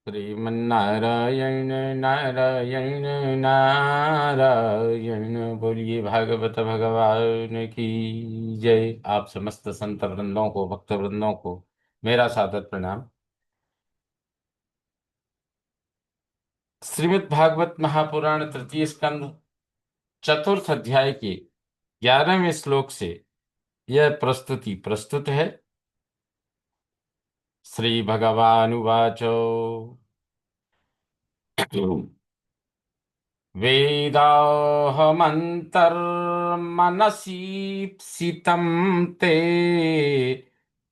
श्रीमन्नारायण नारायण नारायण। बोलिए भागवत भगवान की जय। आप समस्त संत वृंदों को, भक्त वृंदों को मेरा सादर प्रणाम। श्रीमद् भागवत महापुराण तृतीय स्कंद चतुर्थ अध्याय के 11वें श्लोक से यह प्रस्तुति प्रस्तुत है। श्री भगवानुवाच वेदाहमन्तर्मनसीप्सितं ते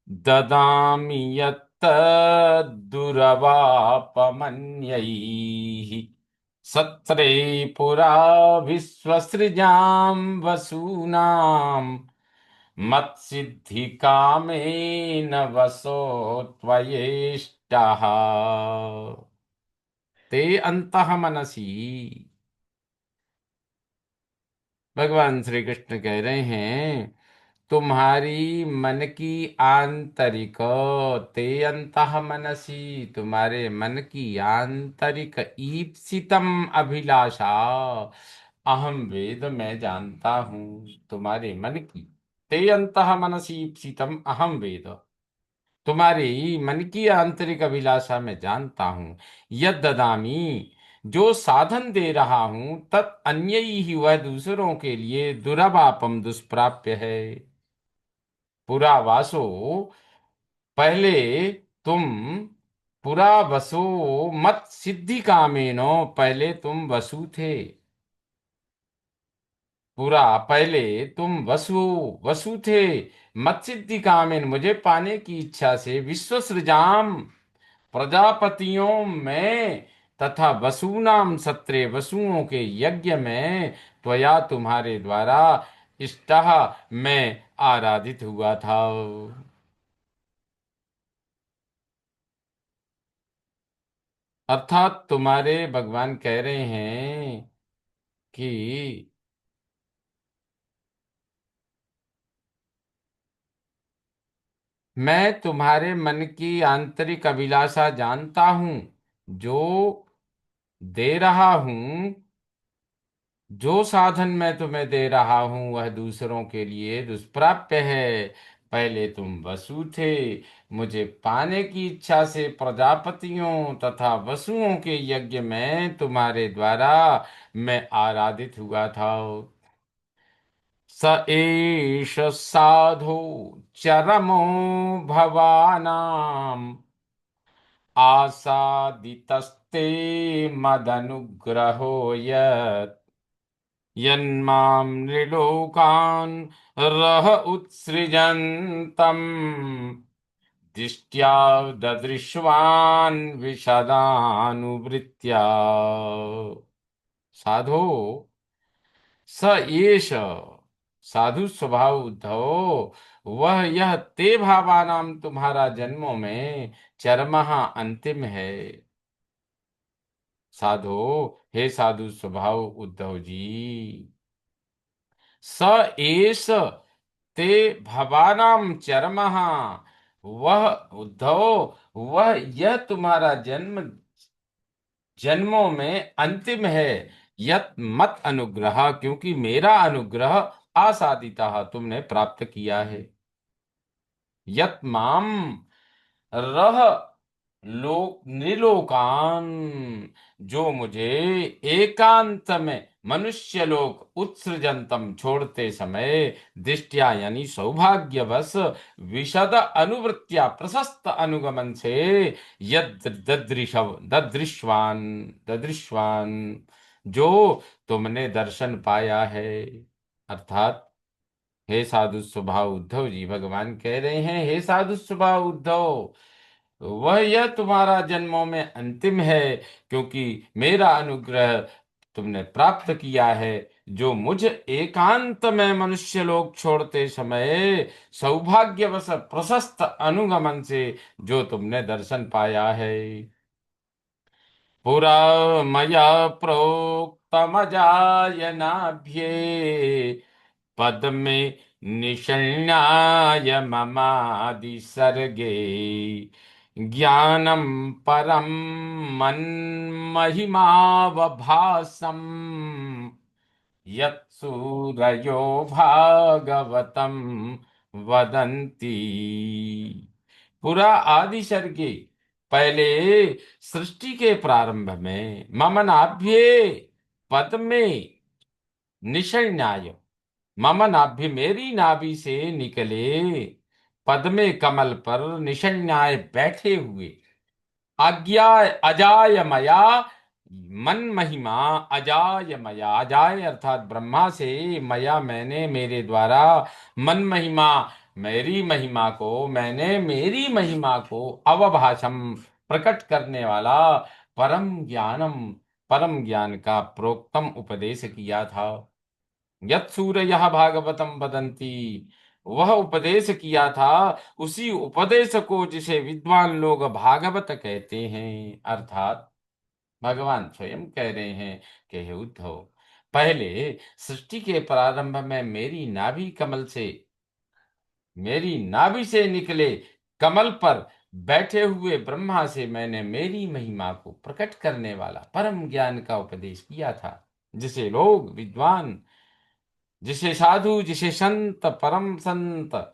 ददामि यत्तद्दुरवापमन्यैः सत्रे पुरा विश्वसृजां वसूनां मत्सिद्धिकामेन वसो त्वयेष्टः ते अंतः मनसी। भगवान श्री कृष्ण कह रहे हैं, तुम्हारी मन की आंतरिक, ते अंतः मनसी, तुम्हारे मन की आंतरिक ईप्सितम अभिलाषा अहम वेद मैं जानता हूँ। तुम्हारे मन की ते अंतः मनसी ईप्सितम अहम वेद, तुम्हारी मन की आंतरिक अभिलाषा मैं जानता हूँ। यद ददामी, जो साधन दे रहा हूं, तत् अन्य ही वह दूसरों के लिए दुर्लभापम दुष्प्राप्य है। पुरा वासो, पहले तुम पुरा वसो मत सिद्धि कामेनो, पहले तुम वसु थे। पुरा पहले तुम वसु थे। मत सिद्धि कामेन, मुझे पाने की इच्छा से, विश्व सृजाम, प्रजापतियों में, तथा वसूनाम सत्रे, वसुओं के यज्ञ में, त्वया तुम्हारे द्वारा, इष्टः मैं आराधित हुआ था। अर्थात तुम्हारे भगवान कह रहे हैं कि मैं तुम्हारे मन की आंतरिक अभिलाषा जानता हूं। जो दे रहा हूं, जो साधन मैं तुम्हें दे रहा हूं, वह दूसरों के लिए दुष्प्राप्य है। पहले तुम वसु थे, मुझे पाने की इच्छा से प्रजापतियों तथा वसुओं के यज्ञ में तुम्हारे द्वारा मैं आराधित हुआ था। स एष साधु चरमो भवानाम् आसादितस्ते मदनुग्रहो यत् यन्मां नृलोकान् रह उत्सृजन्तम् दिष्ट्या ददृश्वान् विशदानुवृत्त्या। साधो, स एष, साधु स्वभाव उद्धव, वह यह ते भावानाम, तुम्हारा जन्मों में, चरमः अंतिम है। साधो, हे साधु स्वभाव उद्धव जी, स एष ते भवानाम चरमः, वह उद्धव, वह यह तुम्हारा जन्म जन्मों में अंतिम है। यत मत अनुग्रह, क्योंकि मेरा अनुग्रह आसादिता तुमने प्राप्त किया है। यत माम रह लोक निलोकान, जो मुझे एकांत में मनुष्य लोक उत्सृजंतम छोड़ते समय, दृष्टिया यानी सौभाग्यवश, विशद अनुवृत्तिया प्रशस्त अनुगमन से, यद ददृश्वान, जो तुमने दर्शन पाया है। अर्थात हे साधु स्वभाव उद्धव जी, भगवान कह रहे हैं, हे साधु स्वभाव उद्धव, वह यह तुम्हारा जन्मों में अंतिम है, क्योंकि मेरा अनुग्रह तुमने प्राप्त किया है, जो मुझ एकांत में मनुष्य लोग छोड़ते समय सौभाग्यवश प्रशस्त अनुगमन से जो तुमने दर्शन पाया है। पुरा मया प्रोक्तमजायनाभ्ये पद्मे निषण्णाय ममादि सर्गे ज्ञानं परं मन्महिमावभासम् यत्सूरयो भागवतं वदन्ति। पूरा आदि सर्गे पहले सृष्टि के प्रारंभ में मम नाभ्ये पद में निषण्णाय, मम नाभि मेरी नाभि से निकले पद में कमल पर निषण्णाय बैठे हुए आज्ञा अजाय मया मन महिमा अजाय मया, अजाय अर्थात ब्रह्मा से, मया मैंने, मेरे द्वारा, मन महिमा मेरी महिमा को, मैंने मेरी महिमा को अवभाषम प्रकट करने वाला परम ज्ञानम, परम ज्ञान का प्रोक्तम उपदेश किया था। यत सूरयः भागवतम वदंती, वह उपदेश किया था, उसी उपदेश को जिसे विद्वान लोग भागवत कहते हैं, अर्थात भगवान स्वयं कह रहे हैं कि हे उद्धव, पहले सृष्टि के प्रारंभ में मेरी नाभि से निकले कमल पर बैठे हुए ब्रह्मा से मैंने मेरी महिमा को प्रकट करने वाला परम ज्ञान का उपदेश किया था, जिसे लोग विद्वान, जिसे साधु, जिसे संत, परम संत,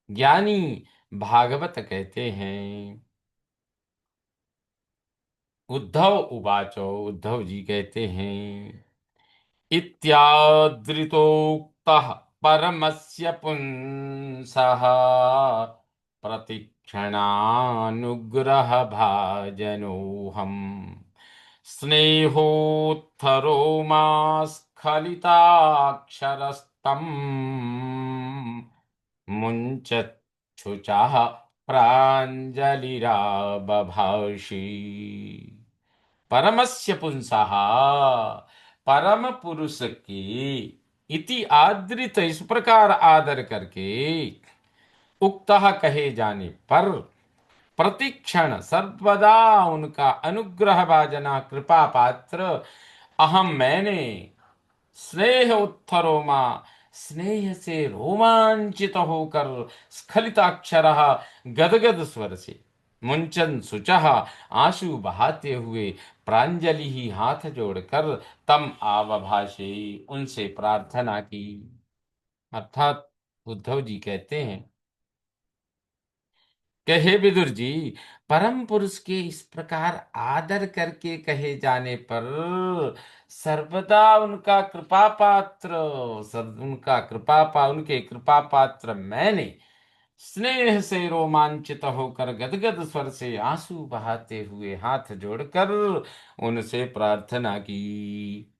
ज्ञानी भागवत कहते हैं। उद्धव उवाचो, उद्धव जी कहते हैं, इत्यादृतोक्तः परमस्य पुंसः प्रतिक्षणानुग्रह भाजनोऽहम् स्नेहोत्थरो मा स्खलिताक्षरस्तम् मुञ्चच्छुचः प्राञ्जलिराबभाषी। परमस्य पुंसः, परम पुरुष की, इति आदृत इस प्रकार आदर करके, उक्तः कहे जाने पर, प्रतिक्षण सर्वदा उनका अनुग्रह भाजना कृपा पात्र, अहम मैंने, स्नेह उत्थरोमा, स्नेह से रोमांचित होकर, स्खलिताक्षर गदगद स्वर से, मुंचन सुचह आंसू बहाते हुए, प्रांजलि ही हाथ जोड़कर, तम आवभाषे उनसे प्रार्थना की। अर्थात उद्धव जी कहते हैं कहे विदुर जी, परम पुरुष के इस प्रकार आदर करके कहे जाने पर सर्वदा उनका कृपा पात्र, उनका उनके कृपा पात्र मैंने स्नेह से रोमांचित होकर गदगद स्वर से आंसू बहाते हुए हाथ जोड़कर उनसे प्रार्थना की।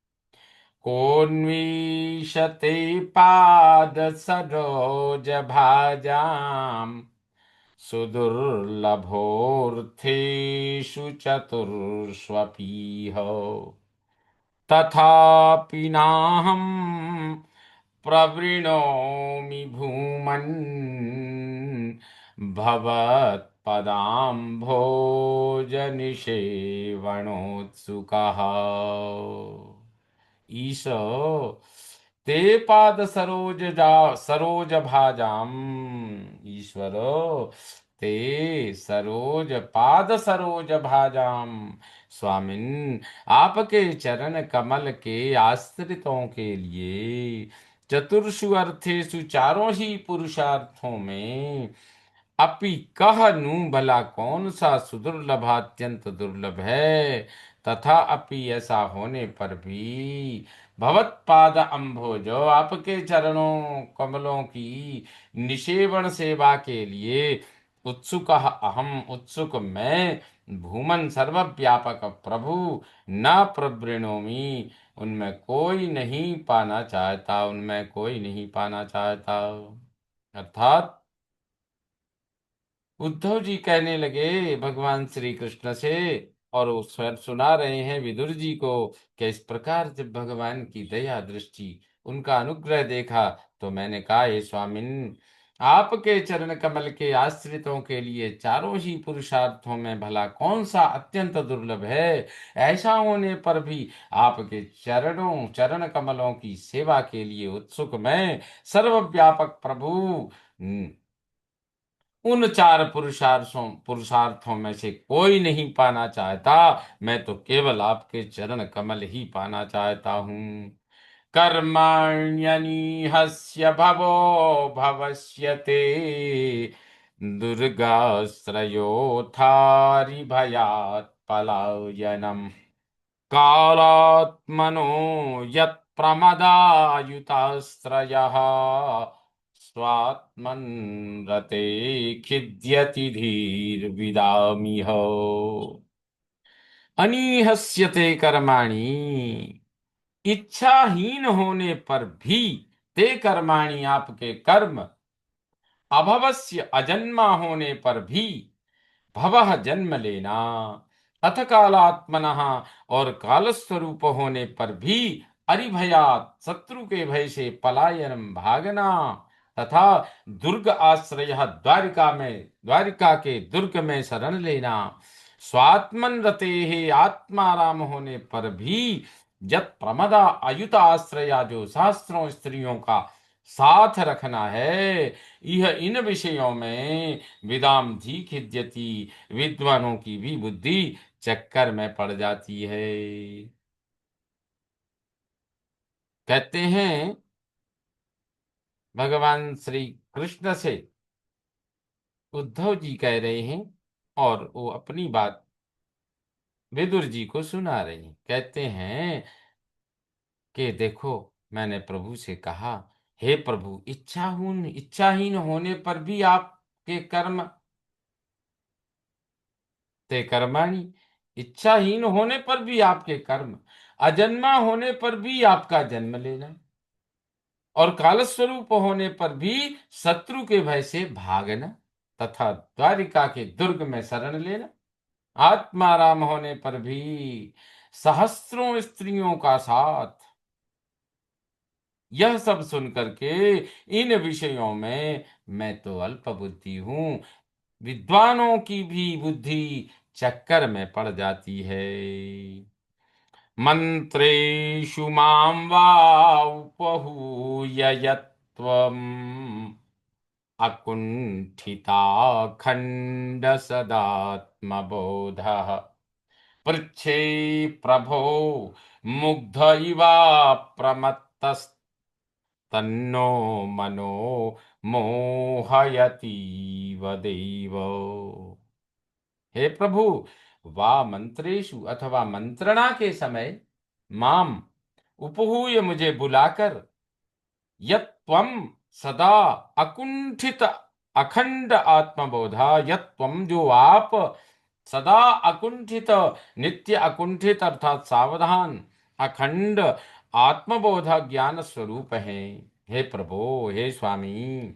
कोन्वीशते पाद सरोज भाजाम सुदुर्लभोऽर्थेषु चतुर्ष्वपीह तथापि नाहं प्रवृणोमि भूमन् भवत्पदाम्भोजनिषेवणोत्सुकः। ईश ते पाद सरोज भाजाम, ईश्वर ते सरोज पाद सरोज भाजाम, स्वामिन आपके चरण कमल के आश्रितों के लिए चतुर्षु अर्थेषु चारों ही पुरुषार्थों में, अपि कह नू भला कौन सा सुदुर्लभ अत्यंत दुर्लभ है, तथा अपि ऐसा होने पर भी भवत्पाद अम्भोजो आपके चरणों कमलों की निषेवण सेवा के लिए उत्सुक अहम, उत्सुक मैं, भूमन सर्वव्यापक प्रभु, न प्रवृणोमि उनमें कोई नहीं पाना चाहता, उनमें कोई नहीं पाना चाहता। अर्थात उद्धव जी कहने लगे भगवान श्री कृष्ण से, और वो स्वयं सुना रहे हैं विदुर जी को, कि इस प्रकार जब भगवान की दया दृष्टि, उनका अनुग्रह देखा, तो मैंने कहा, हे स्वामिन, आपके चरण कमल के आश्रितों के लिए चारों ही पुरुषार्थों में भला कौन सा अत्यंत दुर्लभ है, ऐसा होने पर भी आपके चरण कमलों की सेवा के लिए उत्सुक मैं, सर्वव्यापक प्रभु, उन चार पुरुषार्थों में से कोई नहीं पाना चाहता। मैं तो केवल आपके चरण कमल ही पाना चाहता हूँ। कर्माण्यनीहस्य भवो भवष्यते दुर्गाश्रयोद्धारिभयात् पलायनम्। कालात्मनो यत्प्रमदायुताश्रयः स्वात्मन् रते खिद्यति धीर्विदामिह। अनीहस्यते कर्माणि, इच्छाहीन होने पर भी, ते कर्माणि आपके कर्म, अभवस्य अजन्मा होने पर भी, भवः जन्म लेना, अथ कालात्मनः और कालस्वरूप होने पर भी, अरिभयात शत्रु के भय से पलायनम भागना, तथा दुर्ग आश्रय द्वारिका के दुर्ग में शरण लेना। स्वात्मन रते है आत्माराम होने पर भी, जत प्रमदा अयुत आश्रया जो सहस्रों स्त्रियों का साथ रखना है, यह इन विषयों में विदाम धी खिद्यति, विद्वानों की भी बुद्धि चक्कर में पड़ जाती है। कहते हैं भगवान श्री कृष्ण से उद्धव जी कह रहे हैं, और वो अपनी बात विदुर जी को सुना रहे हैं। कहते हैं कि देखो, मैंने प्रभु से कहा, हे प्रभु, इच्छाहीन होने पर भी आपके कर्म, ते कर्माणि, इच्छाहीन होने पर भी आपके कर्म, अजन्मा होने पर भी आपका जन्म लेना, और कालस्वरूप होने पर भी शत्रु के भय से भागना, तथा द्वारिका के दुर्ग में शरण लेना, आत्माराम होने पर भी सहस्रों स्त्रियों का साथ। यह सब सुन करके इन विषयों में मैं तो अल्प बुद्धि हूं, विद्वानों की भी बुद्धि चक्कर में पड़ जाती है। मंत्रेषु मां वा उपहूय यत्त्वम् अकुण्ठिताखण्डसदात्मबोधः पृच्छे प्रभो मुग्ध इवा प्रमत्तस्तन्नो मनो मोहयतीव देव। हे प्रभु, वा मंत्रेषु अथवा मंत्रणा के समय, माम उपहूय मुझे बुलाकर, यत् त्वं सदा अकुंठित अखंड आत्मबोधा, यत् त्वं जो आप सदा अकुंठित, नित्य अकुंठित अर्थात सावधान, अखंड आत्मबोध ज्ञान स्वरूप है। हे प्रभो, हे स्वामी,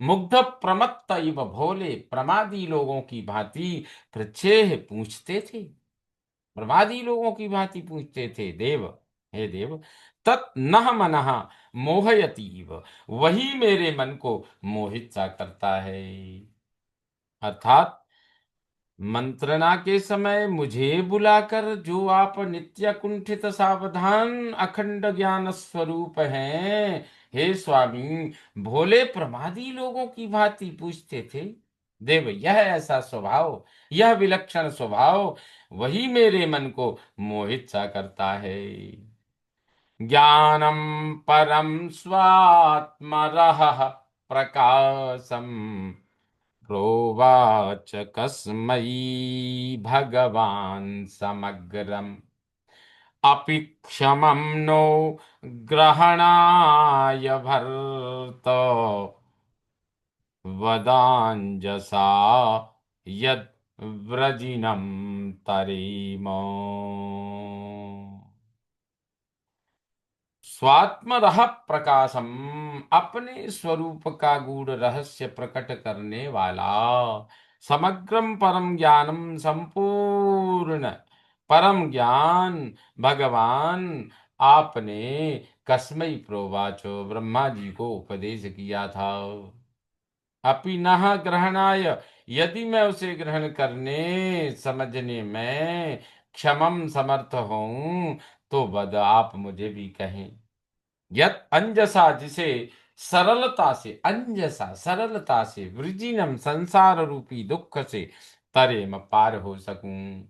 मुग्ध प्रमत्त इव भोले, प्रमादी लोगों की भांति पृच्छेह पूछते थे, प्रमादी लोगों की भांति पूछते थे, देव, हे देव, तत् नह मनः मोहयतीव, वही मेरे मन को मोहित सा करता है। अर्थात मंत्रणा के समय मुझे बुलाकर जो आप नित्य कुंठित सावधान अखंड ज्ञान स्वरूप हैं, हे स्वामी, भोले प्रमादी लोगों की भांति पूछते थे, देव, यह ऐसा स्वभाव, यह विलक्षण स्वभाव वही मेरे मन को मोहित सा करता है। ज्ञानम परम स्वात्मरः प्रकाशम प्रोवाच कस्मै भगवान् समग्रम् अपि क्षमं नो ग्रहणाय भर्त वदाञ्जसा यद् व्रजिनं तरेम। स्वात्मरः प्रकाशम, अपने स्वरूप का गूढ़ रहस्य प्रकट करने वाला, समग्रम परम ज्ञानम, संपूर्ण परम ज्ञान, भगवान आपने कस्मै प्रोवाचो, ब्रह्मा जी को उपदेश किया था। अपि नः ग्रहणाय, यदि मैं उसे ग्रहण करने समझने में क्षमम समर्थ हूं, तो बद आप मुझे भी कहें, यत अंजसा, जिसे सरलता से, अंजसा सरलता से वृजिनम संसार रूपी दुख से तरे मैं पार हो सकूं।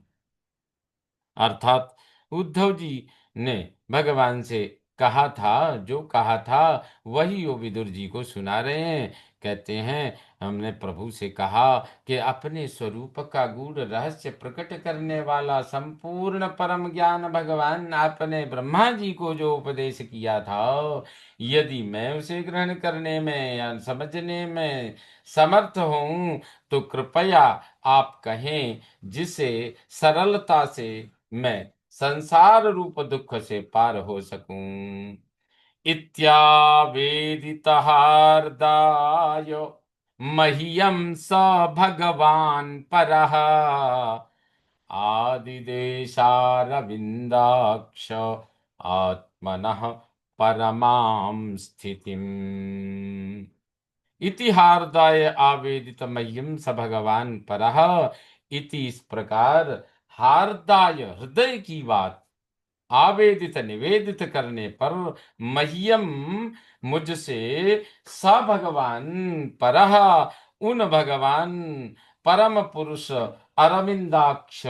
अर्थात उद्धव जी ने भगवान से कहा था, जो कहा था वही वो विदुर जी को सुना रहे हैं। कहते हैं, हमने प्रभु से कहा कि अपने स्वरूप का गूढ़ रहस्य प्रकट करने वाला संपूर्ण परम ज्ञान भगवान आपने ब्रह्मा जी को जो उपदेश किया था, यदि मैं उसे ग्रहण करने में या समझने में समर्थ हूं, तो कृपया आप कहें, जिसे सरलता से मैं संसार रूप दुख से पार हो सकूं। इत्यावेदितहार्दाय मह्यं स भगवान् परः आदिदेशारविन्दाक्ष आत्मनः परमां स्थितिम्। इति हार्दाय आवेदित मह्यम स भगवान परः। इति इस प्रकार हार्दाय हृदय की बात आवेदित निवेदित करने पर मह्यम मुझसे स भगवान परः उन भगवान परम पुरुष अरविंदाक्ष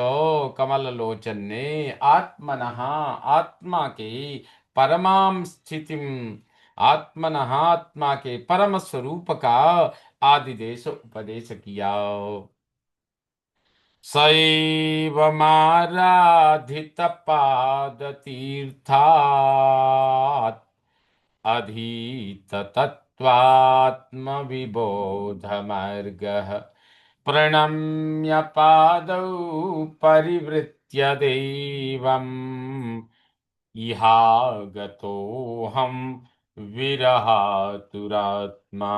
कमल लोचन ने आत्मनः आत्मा के परमाम स्थितिम आत्मनः आत्मा के परम स्वरूप का आदिदेश उपदेश किया। सैवमाराधितपादतीर्थात् अधीततत्त्वात्मविबोधमार्गः प्रणम्य पादौ परिवृत्य देवम् इहागतोऽहं विरहातुरात्मा।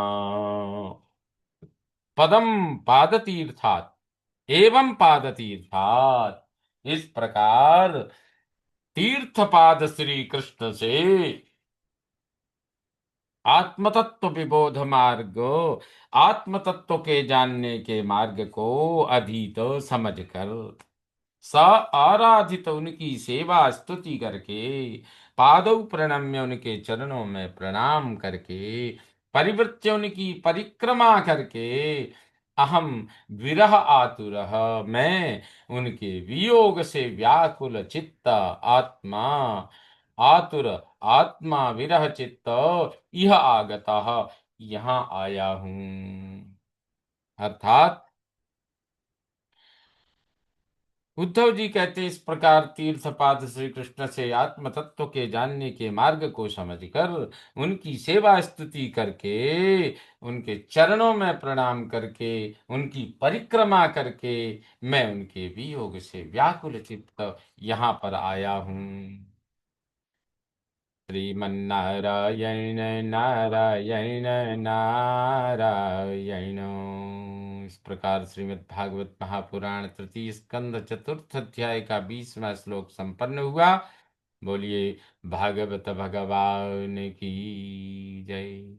पदम पादतीर्थात् एवं पादतीर्थात्, इस प्रकार तीर्थपाद श्री कृष्ण से आत्म तत्व विबोध मार्ग, आत्म तत्व के जानने के मार्ग को अधीत समझ कर, स आराधित उनकी सेवा स्तुति करके, पादौ प्रणम्य उनके चरणों में प्रणाम करके, परिवृत्य उनकी परिक्रमा करके, अहम विरह आतुरः मैं उनके वियोग से व्याकुल चित्त आत्मा, आतुर आत्मा विरह चित्त, यह आगतः यहाँ आया हूँ। अर्थात उद्धव जी कहते, इस प्रकार तीर्थपाद श्री कृष्ण से आत्म तत्व के जानने के मार्ग को समझकर, उनकी सेवा स्तुति करके, उनके चरणों में प्रणाम करके, उनकी परिक्रमा करके, मैं उनके वियोग से व्याकुल चित्त यहाँ पर आया हूँ। श्रीमन्नारायण नारायण नारायण। इस प्रकार श्रीमद् भागवत महापुराण तृतीय स्कंद चतुर्थ अध्याय का 20वां श्लोक संपन्न हुआ। बोलिए भागवत भगवान की जय।